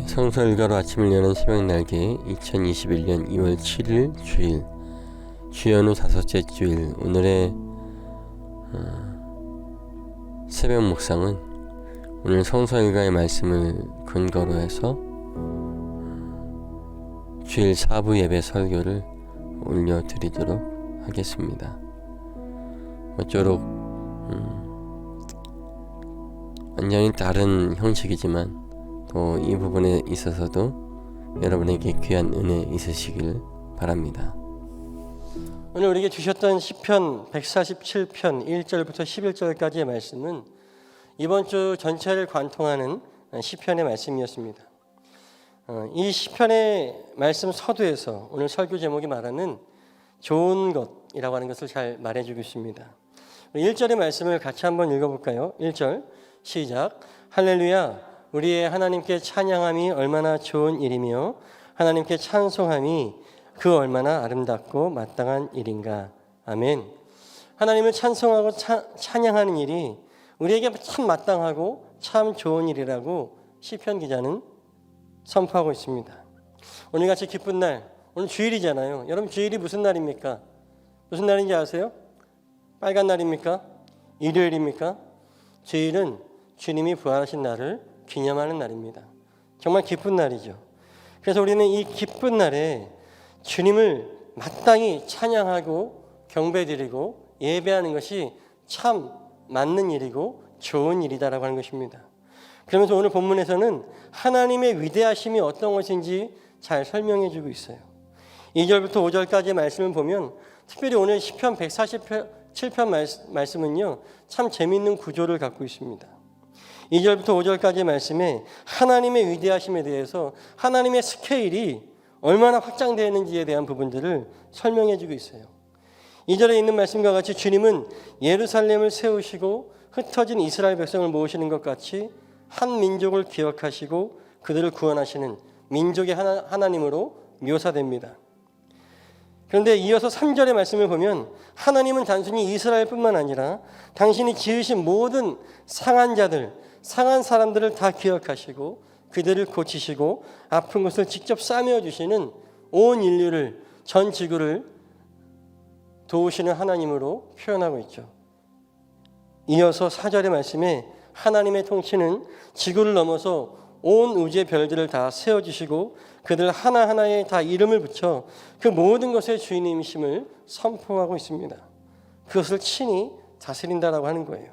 성서 일가로 아침을 여는 새벽 날개 2021년 2월 7일 주일 주연 후 5째 주일 오늘의 새벽 묵상은 오늘 성서 일가의 말씀을 근거로 해서 주일 4부 예배 설교를 올려드리도록 하겠습니다. 모쪼록 완전히 다른 형식이지만 또 이 부분에 있어서도 여러분에게 귀한 은혜 있으시길 바랍니다. 오늘 우리에게 주셨던 시편 147편 1절부터 11절까지의 말씀은 이번 주 전체를 관통하는 시편의 말씀이었습니다. 이 시편의 말씀 서두에서 오늘 설교 제목이 말하는 좋은 것이라고 하는 것을 잘 말해주고 있습니다. 1절의 말씀을 같이 한번 읽어볼까요? 1절 시작. 할렐루야, 우리의 하나님께 찬양함이 얼마나 좋은 일이며 하나님께 찬송함이 그 얼마나 아름답고 마땅한 일인가. 아멘. 하나님을 찬송하고 찬양하는 일이 우리에게 참 마땅하고 참 좋은 일이라고 시편 기자는 선포하고 있습니다. 오늘같이 기쁜 날, 오늘 주일이잖아요. 여러분 주일이 무슨 날입니까? 무슨 날인지 아세요? 빨간 날입니까? 일요일입니까? 주일은 주님이 부활하신 날을 기념하는 날입니다. 정말 기쁜 날이죠. 그래서 우리는 이 기쁜 날에 주님을 마땅히 찬양하고 경배드리고 예배하는 것이 참 맞는 일이고 좋은 일이다라고 하는 것입니다. 그러면서 오늘 본문에서는 하나님의 위대하심이 어떤 것인지 잘 설명해 주고 있어요. 2절부터 5절까지의 말씀을 보면 특별히 오늘 시편 147편 말씀은요 참 재미있는 구조를 갖고 있습니다. 2절부터 5절까지의 말씀에 하나님의 위대하심에 대해서 하나님의 스케일이 얼마나 확장되어 있는지에 대한 부분들을 설명해 주고 있어요. 2절에 있는 말씀과 같이 주님은 예루살렘을 세우시고 흩어진 이스라엘 백성을 모으시는 것 같이 한 민족을 기억하시고 그들을 구원하시는 민족의 하나님으로 묘사됩니다. 그런데 이어서 3절의 말씀을 보면 하나님은 단순히 이스라엘뿐만 아니라 당신이 지으신 모든 상한 자들, 상한 사람들을 다 기억하시고 그들을 고치시고 아픈 것을 직접 싸매어 주시는 온 인류를, 전 지구를 도우시는 하나님으로 표현하고 있죠. 이어서 4절의 말씀에 하나님의 통치는 지구를 넘어서 온 우주의 별들을 다 세워주시고 그들 하나하나에 다 이름을 붙여 그 모든 것의 주인님이심을 선포하고 있습니다. 그것을 친히 다스린다라고 하는 거예요.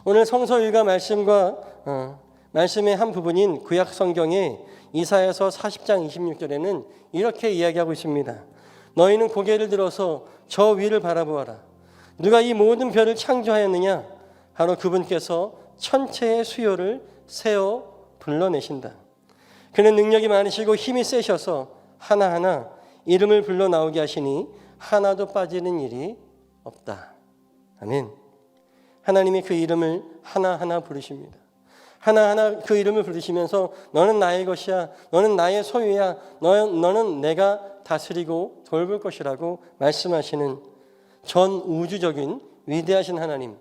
오늘 성서 일가 말씀과 말씀의 한 부분인 구약 성경의 이사야서 40장 26절에는 이렇게 이야기하고 있습니다. 너희는 고개를 들어서 저 위를 바라보아라. 누가 이 모든 별을 창조하였느냐? 바로 그분께서 천체의 수요를 세어 불러내신다. 그는 능력이 많으시고 힘이 세셔서 하나하나 이름을 불러 나오게 하시니 하나도 빠지는 일이 없다. 아멘. 하나님이 그 이름을 하나하나 부르십니다. 하나하나 그 이름을 부르시면서 너는 나의 것이야, 너는 나의 소유야, 너는 내가 다스리고 돌볼 것이라고 말씀하시는 전 우주적인 위대하신 하나님,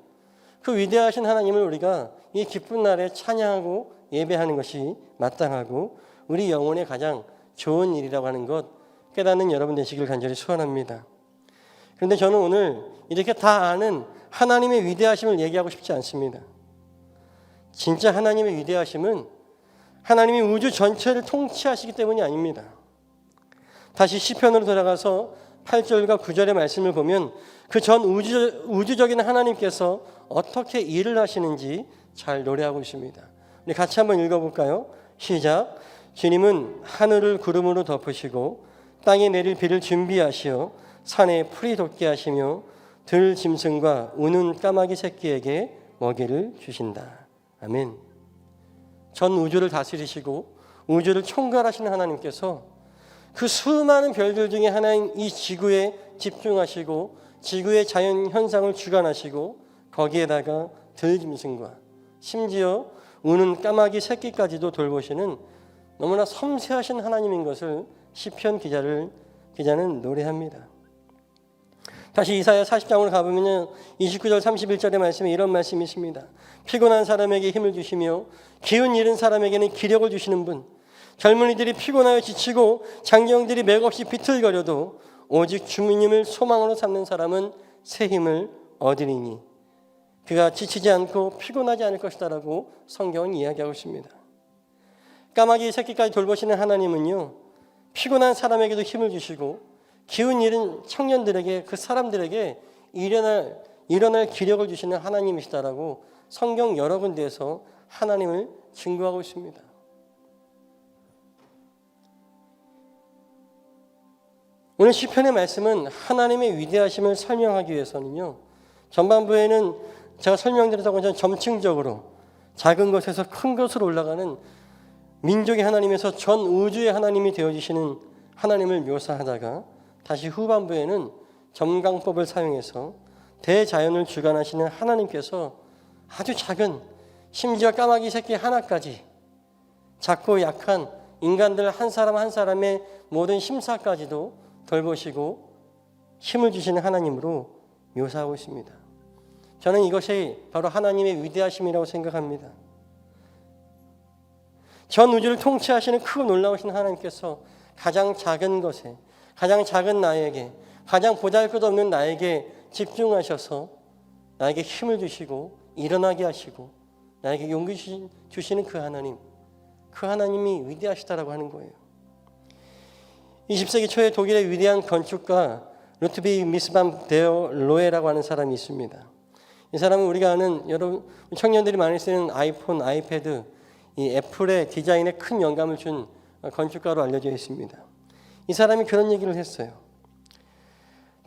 그 위대하신 하나님을 우리가 이 기쁜 날에 찬양하고 예배하는 것이 마땅하고 우리 영혼의 가장 좋은 일이라고 하는 것 깨닫는 여러분 되시길 간절히 소원합니다. 그런데 저는 오늘 이렇게 다 아는 하나님의 위대하심을 얘기하고 싶지 않습니다. 진짜 하나님의 위대하심은 하나님이 우주 전체를 통치하시기 때문이 아닙니다. 다시 시편으로 돌아가서 8절과 9절의 말씀을 보면 그 전 우주적인 하나님께서 어떻게 일을 하시는지 잘 노래하고 있습니다. 우리 같이 한번 읽어볼까요? 시작. 주님은 하늘을 구름으로 덮으시고 땅에 내릴 비를 준비하시어 산에 풀이 돋게 하시며 들 짐승과 우는 까마귀 새끼에게 먹이를 주신다. 아멘. 전 우주를 다스리시고 우주를 총괄하시는 하나님께서 그 수많은 별들 중에 하나인 이 지구에 집중하시고 지구의 자연 현상을 주관하시고 거기에다가 들 짐승과 심지어 우는 까마귀 새끼까지도 돌보시는 너무나 섬세하신 하나님인 것을 시편 기자는 노래합니다. 다시 이사야 40장으로 가보면 29절 31절의 말씀에 이런 말씀이 있습니다. 피곤한 사람에게 힘을 주시며 기운 잃은 사람에게는 기력을 주시는 분, 젊은이들이 피곤하여 지치고 장경들이 맥없이 비틀거려도 오직 주님을 소망으로 삼는 사람은 새 힘을 얻으리니 그가 지치지 않고 피곤하지 않을 것이다라고 성경은 이야기하고 있습니다. 까마귀 새끼까지 돌보시는 하나님은요, 피곤한 사람에게도 힘을 주시고 기운 잃은 청년들에게, 그 사람들에게 일어날 기력을 주시는 하나님이시다라고 성경 여러 군데에서 하나님을 증거하고 있습니다. 오늘 시편의 말씀은 하나님의 위대하심을 설명하기 위해서는요, 전반부에는 제가 설명드렸던 것처럼 점층적으로 작은 것에서 큰 것으로 올라가는 민족의 하나님에서 전 우주의 하나님이 되어주시는 하나님을 묘사하다가 다시 후반부에는 점강법을 사용해서 대자연을 주관하시는 하나님께서 아주 작은, 심지어 까마귀 새끼 하나까지 작고 약한 인간들 한 사람 한 사람의 모든 심사까지도 돌보시고 힘을 주시는 하나님으로 묘사하고 있습니다. 저는 이것이 바로 하나님의 위대하심이라고 생각합니다. 전 우주를 통치하시는 크고 놀라우신 하나님께서 가장 작은 것에, 가장 작은 나에게, 가장 보잘것없는 나에게 집중하셔서 나에게 힘을 주시고 일어나게 하시고 나에게 용기 주시는 그 하나님이 위대하시다라고 하는 거예요. 20세기 초에 독일의 위대한 건축가 루트비 미스밤 데어 로에라고 하는 사람이 있습니다. 이 사람은 우리가 아는 여러분 청년들이 많이 쓰는 아이폰, 아이패드, 이 애플의 디자인에 큰 영감을 준 건축가로 알려져 있습니다. 이 사람이 그런 얘기를 했어요.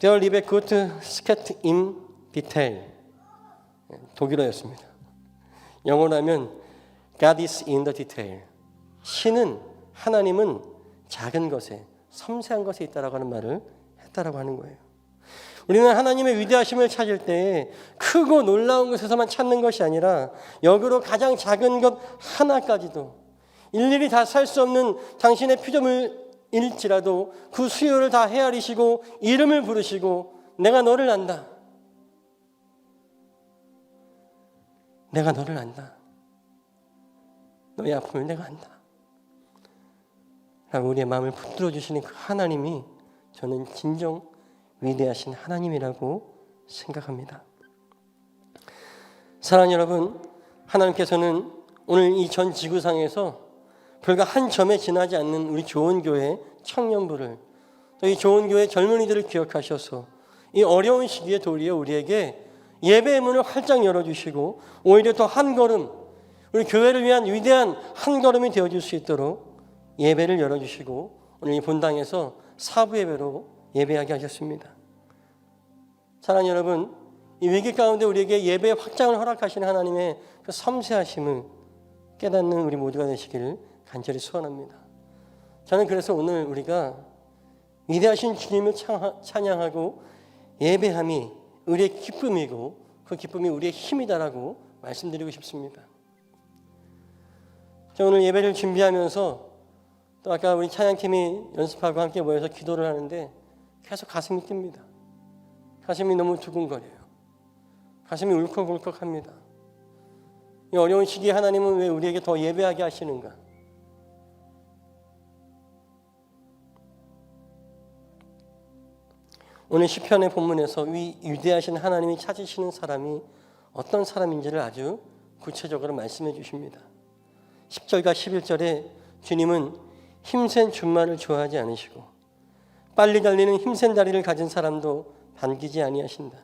There live a good scat in detail. 독일어였습니다. 영어로 하면 God is in the detail. 하나님은 작은 것에, 섬세한 것에 있다라고 하는 말을 했다라고 하는 거예요. 우리는 하나님의 위대하심을 찾을 때 크고 놀라운 것에서만 찾는 것이 아니라 역으로 가장 작은 것 하나까지도 일일이 다 살 수 없는 당신의 피조물 일지라도 그 수요를 다 헤아리시고 이름을 부르시고 내가 너를 안다. 내가 너를 안다. 너의 아픔을 내가 안다. 라고 우리의 마음을 붙들어 주시는 그 하나님이 저는 진정 위대하신 하나님이라고 생각합니다. 사랑하는 여러분, 하나님께서는 오늘 이 전 지구상에서 불과 한 점에 지나지 않는 우리 좋은교회 청년부를, 또 이 좋은교회 젊은이들을 기억하셔서 이 어려운 시기에 도리어 우리에게 예배의 문을 활짝 열어주시고 오히려 더 한 걸음, 우리 교회를 위한 위대한 한 걸음이 되어줄 수 있도록 예배를 열어주시고 오늘 이 본당에서 사부 예배로 예배하게 하셨습니다. 사랑하는 여러분, 이 위기 가운데 우리에게 예배의 확장을 허락하시는 하나님의 그 섬세하심을 깨닫는 우리 모두가 되시기를 간절히 소원합니다. 저는 그래서 오늘 우리가 위대하신 주님을 찬양하고 예배함이 우리의 기쁨이고 그 기쁨이 우리의 힘이다라고 말씀드리고 싶습니다. 저 오늘 예배를 준비하면서 또 아까 우리 찬양팀이 연습하고 함께 모여서 기도를 하는데 계속 가슴이 뜁니다. 가슴이 너무 두근거려요. 가슴이 울컥울컥합니다. 이 어려운 시기에 하나님은 왜 우리에게 더 예배하게 하시는가? 오늘 시편의 본문에서 위대하신 하나님이 찾으시는 사람이 어떤 사람인지를 아주 구체적으로 말씀해 주십니다. 10절과 11절에 주님은 힘센 준말을 좋아하지 않으시고 빨리 달리는 힘센 다리를 가진 사람도 반기지 아니하신다.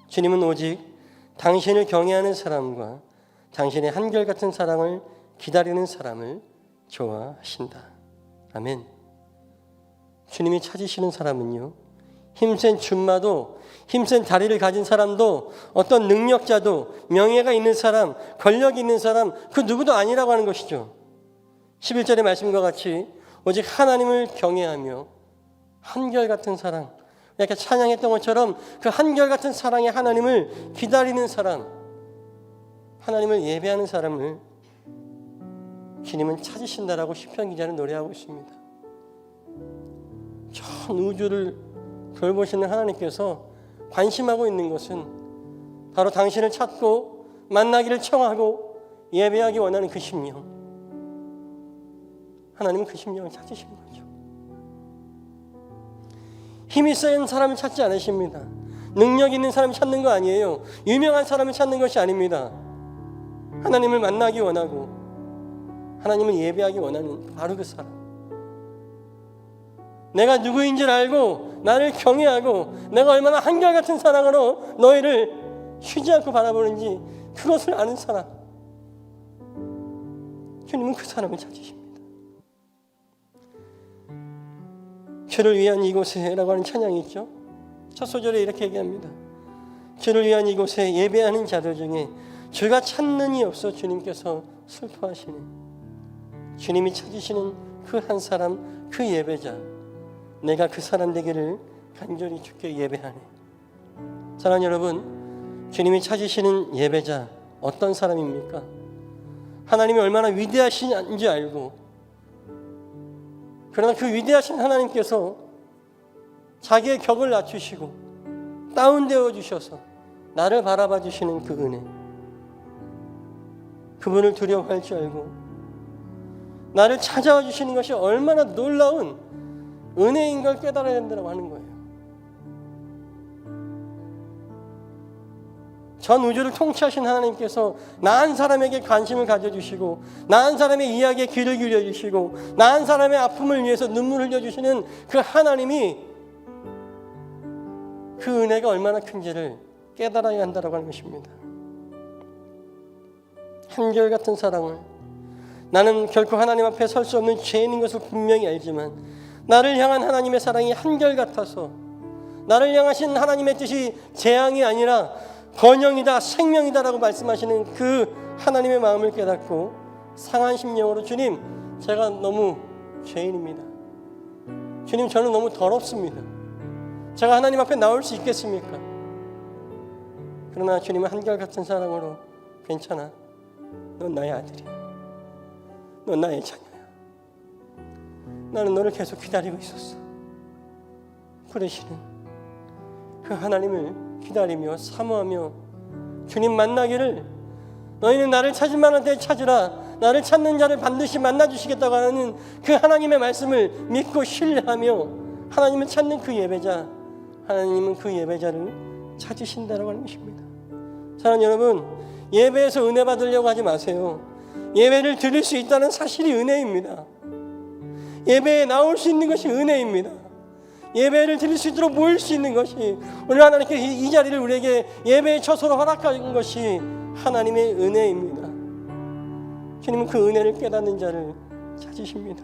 주님은 오직 당신을 경외하는 사람과 당신의 한결같은 사랑을 기다리는 사람을 좋아하신다. 아멘. 주님이 찾으시는 사람은요, 힘센 준마도, 힘센 다리를 가진 사람도, 어떤 능력자도, 명예가 있는 사람, 권력이 있는 사람, 그 누구도 아니라고 하는 것이죠. 11절의 말씀과 같이 오직 하나님을 경외하며 한결같은 사랑, 이렇게 찬양했던 것처럼 그 한결같은 사랑의 하나님을 기다리는 사람, 하나님을 예배하는 사람을 주님은 찾으신다라고 시편 기자는 노래하고 있습니다. 전 우주를 돌보시는 하나님께서 관심하고 있는 것은 바로 당신을 찾고 만나기를 청하고 예배하기 원하는 그 심령. 하나님은 그 심령을 찾으신 거죠. 힘이 센 사람을 찾지 않으십니다. 능력 있는 사람을 찾는 거 아니에요. 유명한 사람을 찾는 것이 아닙니다. 하나님을 만나기 원하고 하나님을 예배하기 원하는 바로 그 사람. 내가 누구인 줄 알고 나를 경외하고 내가 얼마나 한결같은 사랑으로 너희를 쉬지 않고 바라보는지 그것을 아는 사람. 주님은 그 사람을 찾으십니다. 주를 위한 이곳에 라고 하는 찬양이 있죠. 첫 소절에 이렇게 얘기합니다. 주를 위한 이곳에 예배하는 자들 중에 주가 찾는 이 없어 주님께서 슬퍼하시네. 주님이 찾으시는 그 한 사람, 그 예배자, 내가 그 사람 되기를 간절히 주께 예배하네. 사랑하는 여러분, 주님이 찾으시는 예배자 어떤 사람입니까? 하나님이 얼마나 위대하신지 알고, 그러나 그 위대하신 하나님께서 자기의 격을 낮추시고 다운되어 주셔서 나를 바라봐 주시는 그 은혜, 그분을 두려워할 줄 알고 나를 찾아와 주시는 것이 얼마나 놀라운 은혜인 걸 깨달아야 된다고 하는 거예요. 전 우주를 통치하신 하나님께서 나한 사람에게 관심을 가져주시고 나한 사람의 이야기에 귀를 기울여주시고 나한 사람의 아픔을 위해서 눈물을 흘려주시는 그 하나님이 그 은혜가 얼마나 큰지를 깨달아야 한다고 하는 것입니다. 한결같은 사랑을, 나는 결코 하나님 앞에 설 수 없는 죄인인 것을 분명히 알지만 나를 향한 하나님의 사랑이 한결같아서 나를 향하신 하나님의 뜻이 재앙이 아니라 번영이다, 생명이다라고 말씀하시는 그 하나님의 마음을 깨닫고 상한 심령으로, 주님, 제가 너무 죄인입니다. 주님, 저는 너무 더럽습니다. 제가 하나님 앞에 나올 수 있겠습니까? 그러나 주님은 한결같은 사랑으로, 괜찮아, 넌 나의 아들이야, 넌 나의 자녀야, 나는 너를 계속 기다리고 있었어. 그러시는 그 하나님을 기다리며 사모하며 주님 만나기를, 너희는 나를 찾을 만한 데 찾으라, 나를 찾는 자를 반드시 만나주시겠다고 하는 그 하나님의 말씀을 믿고 신뢰하며 하나님을 찾는 그 예배자, 하나님은 그 예배자를 찾으신다고 하는 것입니다. 사랑하는 여러분, 예배에서 은혜 받으려고 하지 마세요. 예배를 드릴 수 있다는 사실이 은혜입니다. 예배에 나올 수 있는 것이 은혜입니다. 예배를 드릴 수 있도록 모일 수 있는 것이, 오늘 하나님께 이 자리를 우리에게 예배의 처소로 허락하신 것이 하나님의 은혜입니다. 주님은 그 은혜를 깨닫는 자를 찾으십니다.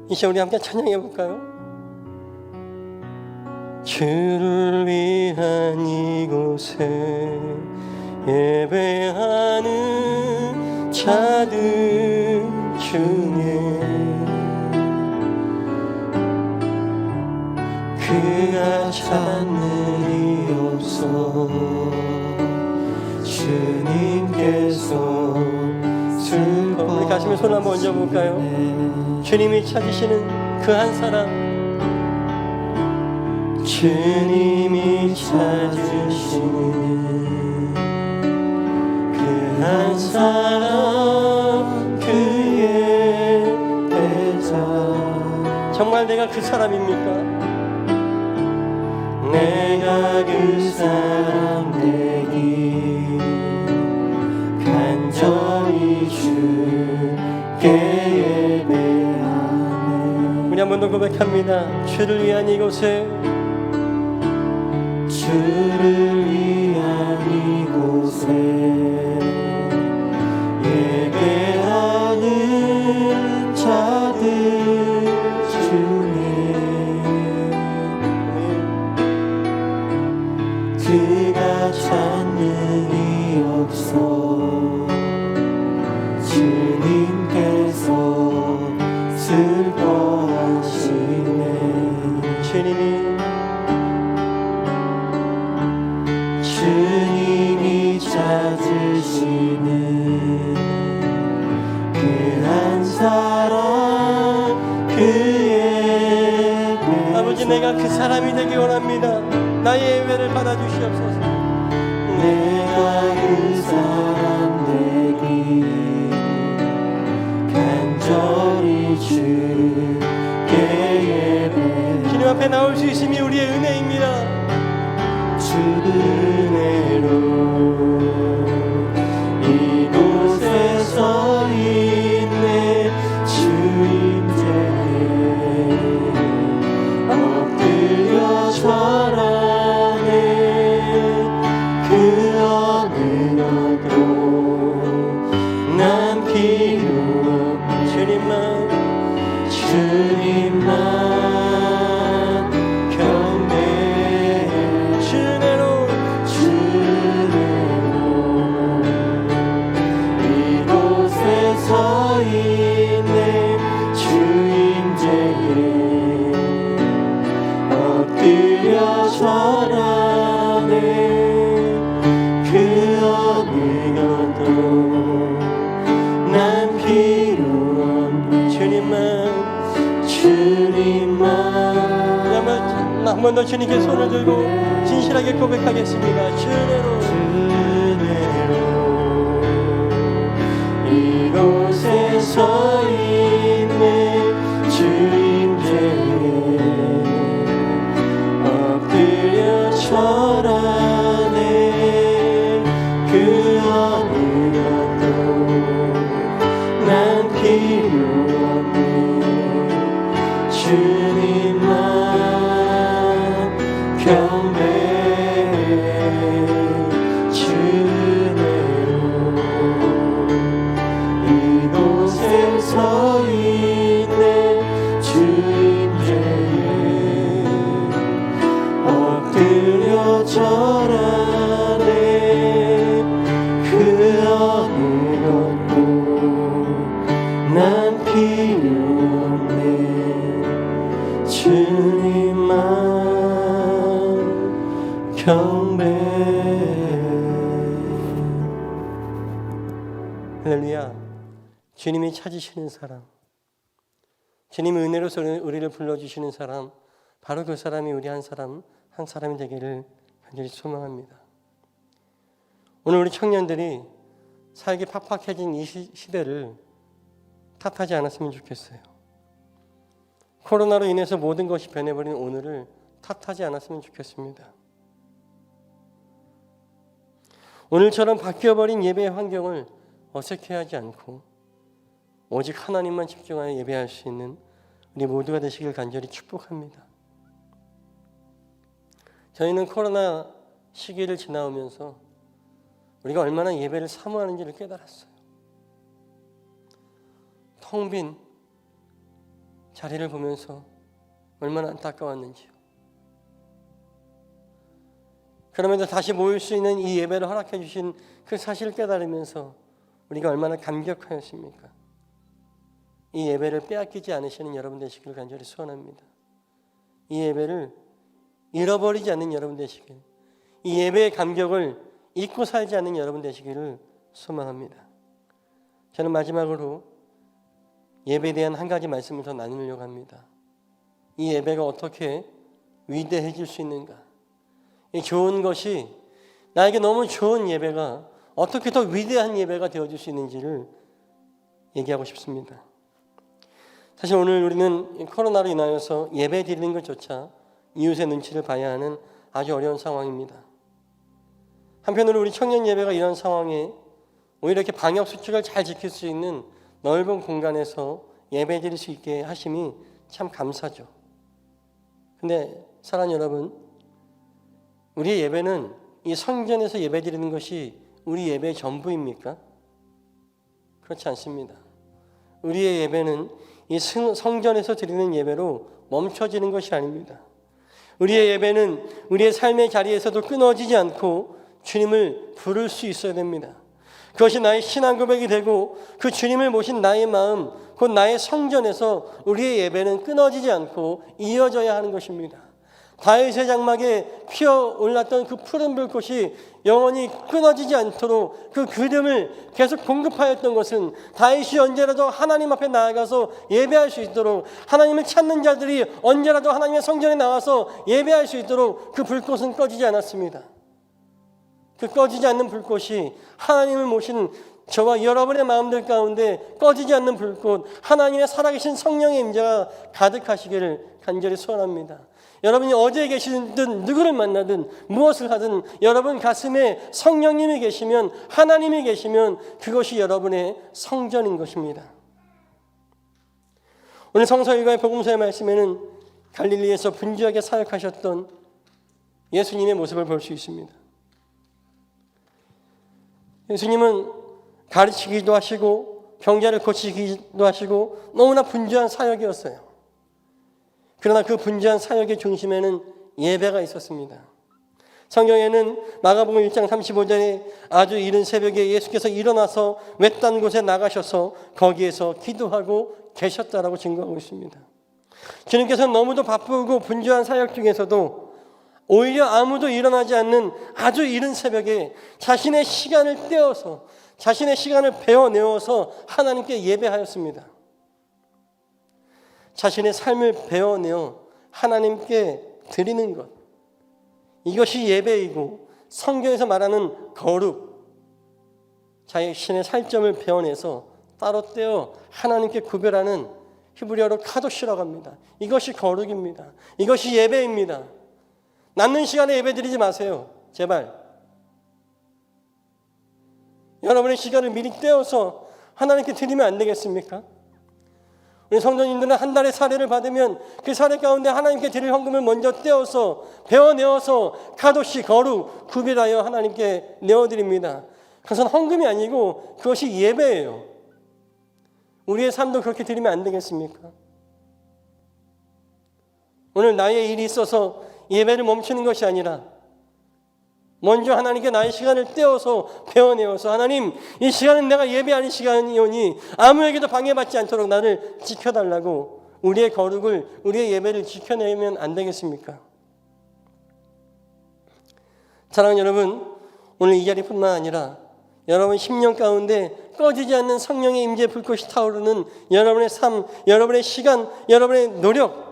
이 시간 우리 함께 찬양해 볼까요? 주를 위한 이곳에 예배하는 자들 중에 그가 찾는 이 없어 주님께서 슬퍼. 우리 가슴에 손 한번 얹어볼까요? 주님이 찾으시는 그 한 사람, 주님이 찾으시는 그 한 사람, 그의 배자. 정말 내가 그 사람입니까? 내가 그 사람 되기 간절히 주께 예배하네. 우리 한 번 더 고백합니다. 주를 위한 이곳에, 주를 위한 이곳에 예배하는 자들 중에 그가 찾는 이 없어 주님께서 슬퍼하시네. 주님이 찾으시는 그 한 사람, 그의 아버지, 내가 그 사람이 되기 원합니다. 나의 예배를 받아주시옵소서. 내가 그 사람 되기 번 더 주님께 손을 들고 진실하게 고백하겠습니다. 주 은혜로 이곳에 서 있는 주님께 엎드려 절하네. 그 어느 것도 난 필요 없네. 주님만 경배해. 주 은혜로 이곳에 서 있는 주님께 엎드려 절하네. 그 어느 것도 난 필요 없네. 주님만 경배해. 할렐루야. 주님이 찾으시는 사람, 주님의 은혜로서 우리를 불러주시는 사람, 바로 그 사람이 우리 한 사람이 되기를 간절히 소망합니다. 오늘 우리 청년들이 살기 팍팍해진 이 시대를 탓하지 않았으면 좋겠어요. 코로나로 인해서 모든 것이 변해버린 오늘을 탓하지 않았으면 좋겠습니다. 오늘처럼 바뀌어버린 예배의 환경을 어색해하지 않고 오직 하나님만 집중하여 예배할 수 있는 우리 모두가 되시길 간절히 축복합니다. 저희는 코로나 시기를 지나오면서 우리가 얼마나 예배를 사모하는지를 깨달았어요. 텅 빈 자리를 보면서 얼마나 안타까웠는지요. 그러면서 다시 모일 수 있는 이 예배를 허락해 주신 그 사실을 깨달으면서 우리가 얼마나 감격하였습니까? 이 예배를 빼앗기지 않으시는 여러분 되시길 간절히 소원합니다. 이 예배를 잃어버리지 않는 여러분 되시길, 이 예배의 감격을 잊고 살지 않는 여러분 되시기를 소망합니다. 저는 마지막으로 예배에 대한 한 가지 말씀을 더 나누려고 합니다. 이 예배가 어떻게 위대해질 수 있는가? 이 좋은 것이, 나에게 너무 좋은 예배가 어떻게 더 위대한 예배가 되어질 수 있는지를 얘기하고 싶습니다. 사실 오늘 우리는 코로나로 인하여서 예배 드리는 것조차 이웃의 눈치를 봐야 하는 아주 어려운 상황입니다. 한편으로 우리 청년 예배가 이런 상황에 오히려 이렇게 방역 수칙을 잘 지킬 수 있는 넓은 공간에서 예배 드릴 수 있게 하심이 참 감사죠. 근데 사랑하는 여러분, 우리의 예배는 이 성전에서 예배 드리는 것이 우리 예배의 전부입니까? 그렇지 않습니다. 우리의 예배는 이 성전에서 드리는 예배로 멈춰지는 것이 아닙니다. 우리의 예배는 우리의 삶의 자리에서도 끊어지지 않고 주님을 부를 수 있어야 됩니다. 그것이 나의 신앙 고백이 되고 그 주님을 모신 나의 마음, 곧 나의 성전에서 우리의 예배는 끊어지지 않고 이어져야 하는 것입니다. 다윗의 장막에 피어올랐던 그 푸른 불꽃이 영원히 끊어지지 않도록 그 기름을 계속 공급하였던 것은 다윗이 언제라도 하나님 앞에 나아가서 예배할 수 있도록, 하나님을 찾는 자들이 언제라도 하나님의 성전에 나와서 예배할 수 있도록 그 불꽃은 꺼지지 않았습니다. 그 꺼지지 않는 불꽃이 하나님을 모신 저와 여러분의 마음들 가운데 꺼지지 않는 불꽃, 하나님의 살아계신 성령의 임재가 가득하시기를 간절히 소원합니다. 여러분이 어디에 계시든 누구를 만나든 무엇을 하든 여러분 가슴에 성령님이 계시면, 하나님이 계시면 그것이 여러분의 성전인 것입니다. 오늘 성서일과의 복음서의 말씀에는 갈릴리에서 분주하게 사역하셨던 예수님의 모습을 볼 수 있습니다. 예수님은 가르치기도 하시고 경제를 고치기도 하시고 너무나 분주한 사역이었어요. 그러나 그 분주한 사역의 중심에는 예배가 있었습니다. 성경에는 마가복음 1장 35절에 아주 이른 새벽에 예수께서 일어나서 외딴 곳에 나가셔서 거기에서 기도하고 계셨다라고 증거하고 있습니다. 주님께서는 너무도 바쁘고 분주한 사역 중에서도 오히려 아무도 일어나지 않는 아주 이른 새벽에 자신의 시간을 떼어서, 자신의 시간을 베어내어서 하나님께 예배하였습니다. 자신의 삶을 베어내어 하나님께 드리는 것, 이것이 예배이고 성경에서 말하는 거룩, 자신의 살점을 베어내서 따로 떼어 하나님께 구별하는 히브리어로 카도시라고 합니다. 이것이 거룩입니다. 이것이 예배입니다. 남는 시간에 예배 드리지 마세요. 제발. 여러분의 시간을 미리 떼어서 하나님께 드리면 안 되겠습니까? 우리 성도님들은 한 달에 사례를 받으면 그 사례 가운데 하나님께 드릴 헌금을 먼저 떼어서 베어내어서 카도시 거룩 구별하여 하나님께 내어드립니다. 그것은 헌금이 아니고 그것이 예배예요. 우리의 삶도 그렇게 드리면 안 되겠습니까? 오늘 나의 일이 있어서 예배를 멈추는 것이 아니라 먼저 하나님께 나의 시간을 떼어서 베어내어서 하나님, 이 시간은 내가 예배하는 시간이오니 아무에게도 방해받지 않도록 나를 지켜달라고 우리의 거룩을, 우리의 예배를 지켜내면 안 되겠습니까? 사랑하는 여러분, 오늘 이 자리뿐만 아니라 여러분 심령 가운데 꺼지지 않는 성령의 임재 불꽃이 타오르는 여러분의 삶, 여러분의 시간, 여러분의 노력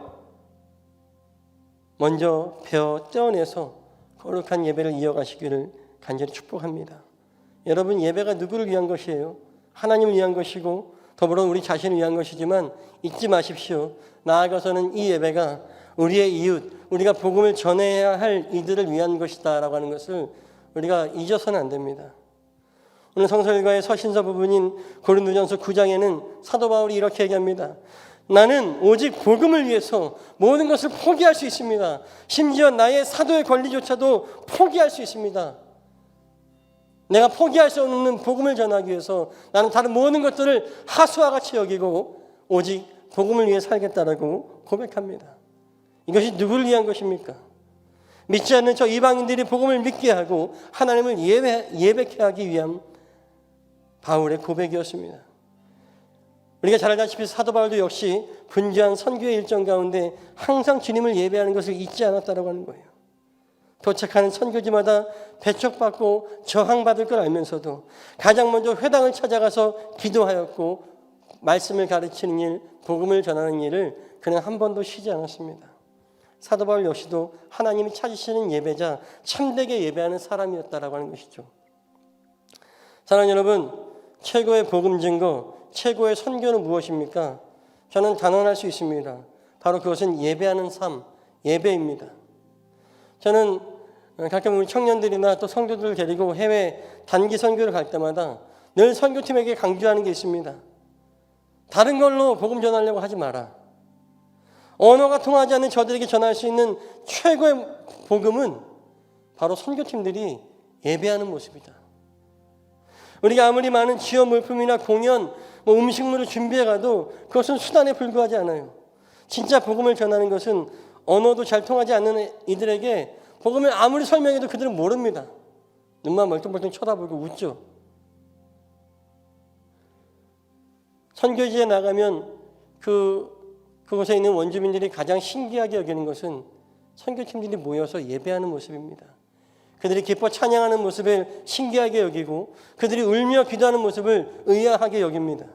먼저 베어 떼어내서 거룩한 예배를 이어가시기를 간절히 축복합니다. 여러분, 예배가 누구를 위한 것이에요? 하나님을 위한 것이고 더불어 우리 자신을 위한 것이지만 잊지 마십시오. 나아가서는 이 예배가 우리의 이웃, 우리가 복음을 전해야 할 이들을 위한 것이다 라고 하는 것을 우리가 잊어서는 안 됩니다. 오늘 성서일과의 서신서 부분인 고린도전서 9장에는 사도 바울이 이렇게 얘기합니다. 나는 오직 복음을 위해서 모든 것을 포기할 수 있습니다. 심지어 나의 사도의 권리조차도 포기할 수 있습니다. 내가 포기할 수 없는 복음을 전하기 위해서 나는 다른 모든 것들을 하수와 같이 여기고 오직 복음을 위해 살겠다라고 고백합니다. 이것이 누구를 위한 것입니까? 믿지 않는 저 이방인들이 복음을 믿게 하고 하나님을 예배케 하기 위한 바울의 고백이었습니다. 우리가 잘 알다시피 사도 바울도 역시 분주한 선교의 일정 가운데 항상 주님을 예배하는 것을 잊지 않았다고 하는 거예요. 도착하는 선교지마다 배척받고 저항받을 걸 알면서도 가장 먼저 회당을 찾아가서 기도하였고 말씀을 가르치는 일, 복음을 전하는 일을 그는 한 번도 쉬지 않았습니다. 사도 바울 역시도 하나님이 찾으시는 예배자, 참되게 예배하는 사람이었다라고 하는 것이죠. 사랑하는 여러분, 최고의 복음 증거, 최고의 선교는 무엇입니까? 저는 단언할 수 있습니다. 바로 그것은 예배하는 삶, 예배입니다. 저는 가끔 우리 청년들이나 또 성도들을 데리고 해외 단기 선교를 갈 때마다 늘 선교팀에게 강조하는 게 있습니다. 다른 걸로 복음 전하려고 하지 마라. 언어가 통하지 않는 저들에게 전할 수 있는 최고의 복음은 바로 선교팀들이 예배하는 모습이다. 우리가 아무리 많은 지원 물품이나 공연, 음식물을 준비해가도 그것은 수단에 불과하지 않아요. 진짜 복음을 전하는 것은 언어도 잘 통하지 않는 이들에게 복음을 아무리 설명해도 그들은 모릅니다. 눈만 멀뚱멀뚱 쳐다보고 웃죠. 선교지에 나가면 그곳에 있는 원주민들이 가장 신기하게 여기는 것은 선교팀들이 모여서 예배하는 모습입니다. 그들이 기뻐 찬양하는 모습을 신기하게 여기고 그들이 울며 기도하는 모습을 의아하게 여깁니다.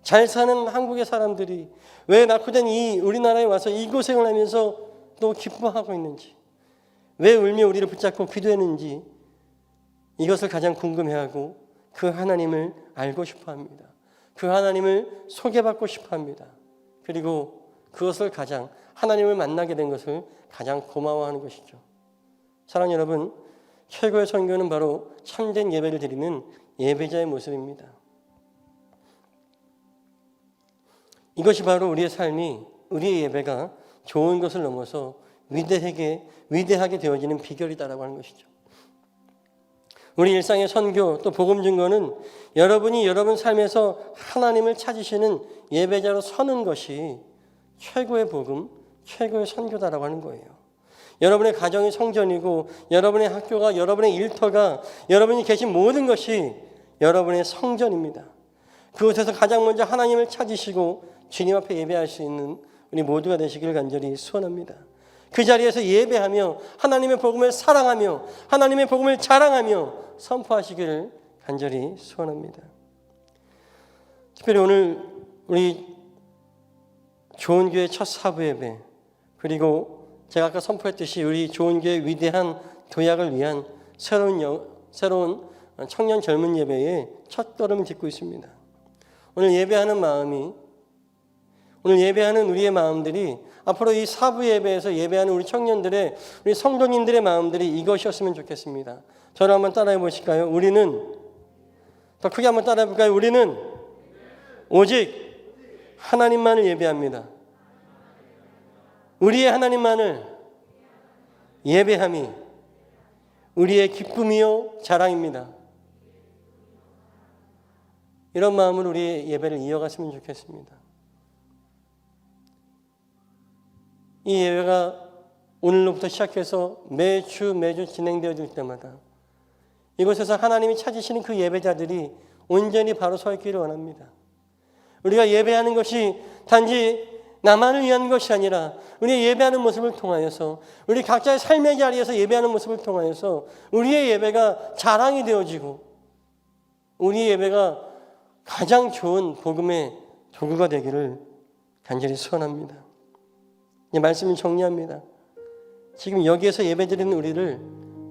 잘 사는 한국의 사람들이 왜 낙후된 이 우리나라에 와서 이 고생을 하면서 또 기뻐하고 있는지, 왜 울며 우리를 붙잡고 기도했는지 이것을 가장 궁금해하고 그 하나님을 알고 싶어합니다. 그 하나님을 소개받고 싶어합니다. 그리고 그것을 가장 하나님을 만나게 된 것을 가장 고마워하는 것이죠. 사랑하는 여러분, 최고의 선교는 바로 참된 예배를 드리는 예배자의 모습입니다. 이것이 바로 우리의 삶이, 우리의 예배가 좋은 것을 넘어서 위대하게 되어지는 비결이다라고 하는 것이죠. 우리 일상의 선교 또 복음 증거는 여러분이 여러분 삶에서 하나님을 찾으시는 예배자로 서는 것이 최고의 복음, 최고의 선교다라고 하는 거예요. 여러분의 가정이 성전이고 여러분의 학교가, 여러분의 일터가, 여러분이 계신 모든 것이 여러분의 성전입니다. 그곳에서 가장 먼저 하나님을 찾으시고 주님 앞에 예배할 수 있는 우리 모두가 되시길 간절히 소원합니다. 그 자리에서 예배하며 하나님의 복음을 사랑하며 하나님의 복음을 자랑하며 선포하시기를 간절히 소원합니다. 특별히 오늘 우리 좋은 교회 첫 사부 예배, 그리고 제가 아까 선포했듯이 우리 좋은 교회 위대한 도약을 위한 새로운 청년 젊은 예배의 첫 걸음을 딛고 있습니다. 오늘 예배하는 우리의 마음들이 앞으로 이 사부 예배에서 예배하는 우리 청년들의, 우리 성도님들의 마음들이 이것이었으면 좋겠습니다. 저를 한번 따라해 보실까요? 우리는, 더 크게 한번 따라해 볼까요? 우리는 오직 하나님만을 예배합니다. 우리의 하나님만을 예배함이 우리의 기쁨이요 자랑입니다. 이런 마음으로 우리의 예배를 이어갔으면 좋겠습니다. 이 예배가 오늘로부터 시작해서 매주 진행되어질 때마다 이곳에서 하나님이 찾으시는 그 예배자들이 온전히 바로 서 있기를 원합니다. 우리가 예배하는 것이 단지 나만을 위한 것이 아니라 우리의 예배하는 모습을 통하여서, 우리 각자의 삶의 자리에서 예배하는 모습을 통하여서 우리의 예배가 자랑이 되어지고 우리의 예배가 가장 좋은 복음의 도구가 되기를 간절히 소원합니다. 이 말씀을 정리합니다. 지금 여기에서 예배드리는 우리를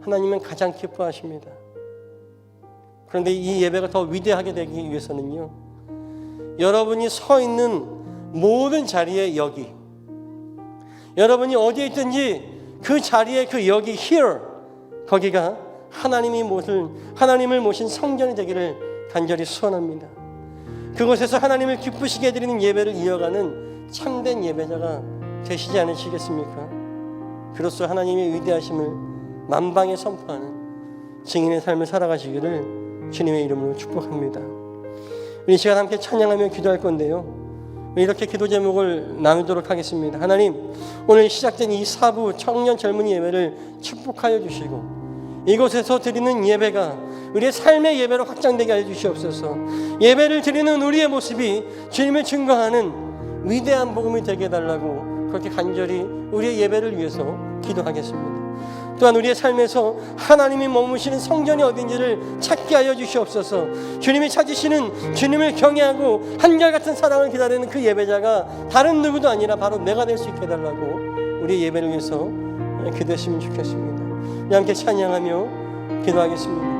하나님은 가장 기뻐하십니다. 그런데 이 예배가 더 위대하게 되기 위해서는요, 여러분이 서 있는 모든 자리에 여기, 여러분이 어디에 있든지 그 자리에 그 여기 here, 거기가 하나님을 모신 성전이 되기를 간절히 소원합니다. 그곳에서 하나님을 기쁘시게 해드리는 예배를 이어가는 참된 예배자가 되시지 않으시겠습니까? 그로써 하나님의 위대하심을 만방에 선포하는 증인의 삶을 살아가시기를 주님의 이름으로 축복합니다. 우리 시간 함께 찬양하며 기도할 건데요, 이렇게 기도 제목을 나누도록 하겠습니다. 하나님, 오늘 시작된 이 사부 청년 젊은이 예배를 축복하여 주시고 이곳에서 드리는 예배가 우리의 삶의 예배로 확장되게 하여 주시옵소서. 예배를 드리는 우리의 모습이 주님을 증거하는 위대한 복음이 되게 해달라고 그렇게 간절히 우리의 예배를 위해서 기도하겠습니다. 또한 우리의 삶에서 하나님이 머무시는 성전이 어딘지를 찾게 하여 주시옵소서. 주님이 찾으시는, 주님을 경외하고 한결같은 사랑을 기다리는 그 예배자가 다른 누구도 아니라 바로 내가 될 수 있게 해달라고 우리의 예배를 위해서 기도했으면 좋겠습니다. 우리 함께 찬양하며 기도하겠습니다.